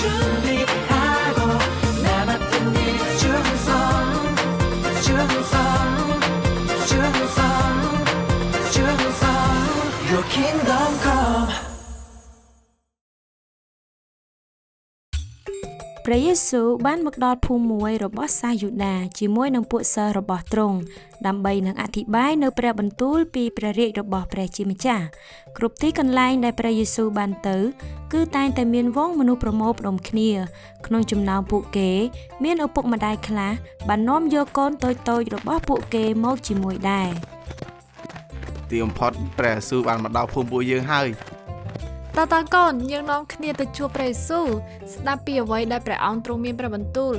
준비하고 나 맡은 일 충성 Your kingdom come ព្រះយេស៊ូវបានមកដល់ភូមិមួយរបស់សាយូដាជាមួយនឹងពួកសិស្សរបស់ទ្រង់ដើម្បីនឹងអធិប្បាយនៅព្រះបន្ទូលពីព្រះរាជរបស់ព្រះជាម្ចាស់គ្រប់ទីកន្លែងដែលព្រះយេស៊ូវបានទៅគឺតែងតែមានវងមនុស្សប្រមូលផ្ដុំគ្នាក្នុងចំណោមពួកគេមានឪពុកម្ដាយខ្លះបាននាំយកកូនតូចៗរបស់ពួកគេមកជាមួយដែរទីបំផុតព្រះយេស៊ូវបានមកដល់ភូមិពួកយើងហើយតើតើកូនយើងនាំគ្នាទៅជួបព្រះយេស៊ូវស្ដាប់ពីអ្វីដែលព្រះអង្គទ្រង់មានព្រះបន្ទូល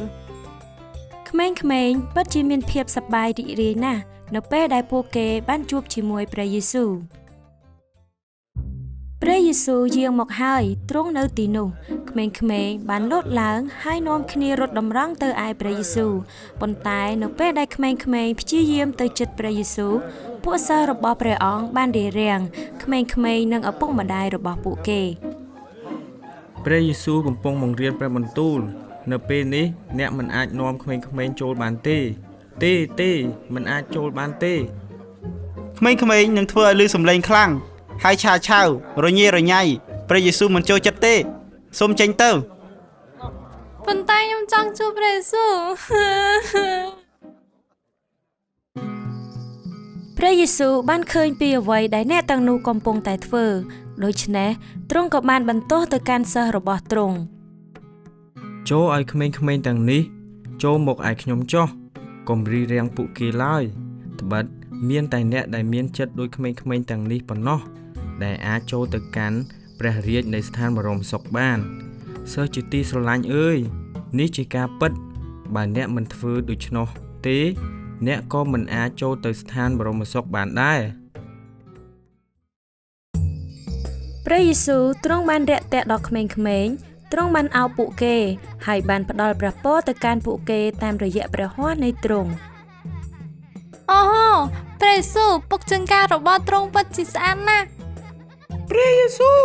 ក្មេងៗពិតជាមានភាពសប្បាយរីករាយណាស់នៅពេលដែលពួកគេបានជួបជាមួយព្រះយេស៊ូវព្រះយេស៊ូវយាងមកហើយទ្រង់នៅទីនោះក្មេងៗបានលោតឡើងហើយនាំគ្នារត់តម្រង់ទៅឯព្រះយេស៊ូវប៉ុន្តែនៅពេលដែលក្មេងៗព្យាយាមទៅជិតព្រះយេស៊ូវពួកសិស្សរបស់ព្រះអង្គបានរារាំងក្មេងៗនិងឪពុកម្ដាយរបស់ពួកគេព្រះយេស៊ូវកំពុងបង្រៀនព្រះបន្ទូលនៅពេលនេះអ្នកមិនអាចនាំក្មេងៗចូលបានទេមិនអាចចូលបានទេក្មេងៗនឹងធ្វើឲ្យឮសំឡេងខ្លាំងហើយឆាវឆាវរញ៉េរញ៉ៃព្រះយេស៊ូវមិនចូលចិត្តទេសូមចេញទៅប៉ុន្តែខ្ញុំចង់ជួបព្រះយេស៊ូវព្រះយេស៊ូវបានឃើញពីអ្វីដែលអ្នកទាំងនោះកំពុងតែធ្វើដូច្នេះទ្រង់ក៏បានបន្ទោសទៅកាន់សិស្សរបស់ទ្រង់ចូលឲ្យក្មេងៗទាំងនេះចូលមកឯខ្ញុំចុះកុំរីរាំងពួកគេឡើយត្បិតមានតែអ្នកដែលមានចិត្តដូចក្មេងៗទាំងនេះប៉ុណ្ណោះដែលអាចចូលទៅកាន់ព្រះរាជនៃស្ថានបរមសុខបានសិស្សជាទីស្រឡាញ់អើយនេះជាការពិតបើអ្នកមិនធ្វើដូច្នោះទេអ្នកក៏មិនអាចចូលទៅស្ថានបរមសុខបានដែរព្រះយេស៊ូវទ្រង់បានរាក់ទាក់ដល់ក្មេងៗទ្រង់បានអោបពួកគេហើយបានផ្ដល់ព្រះពរទៅកាន់ពួកគេតាមរយៈព្រះហស្ថនៃទ្រង់អូព្រះយេស៊ូវពុកចង្ការរបស់ទ្រង់ពិតជាស្អាតណាស់ព្រះយេស៊ូវ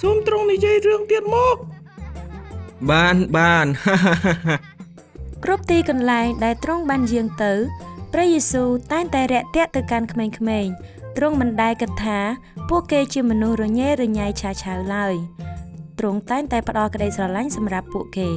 សូមទ្រង់និយាយរឿងទៀតមកបាន គ្រប់ទីកន្លែងដែលទ្រង់បានយាងទៅព្រះយេស៊ូវតែងតែរាក់ទាក់ទៅកាន់ក្មេងៗទ្រង់មិនដែលគិតថាពួកគេជាមនុស្សរញ៉េរញ៉ៃឆាវឆាវឡើយទ្រង់តែងតែផ្ដល់ក្តីស្រឡាញ់សម្រាប់ពួកគេ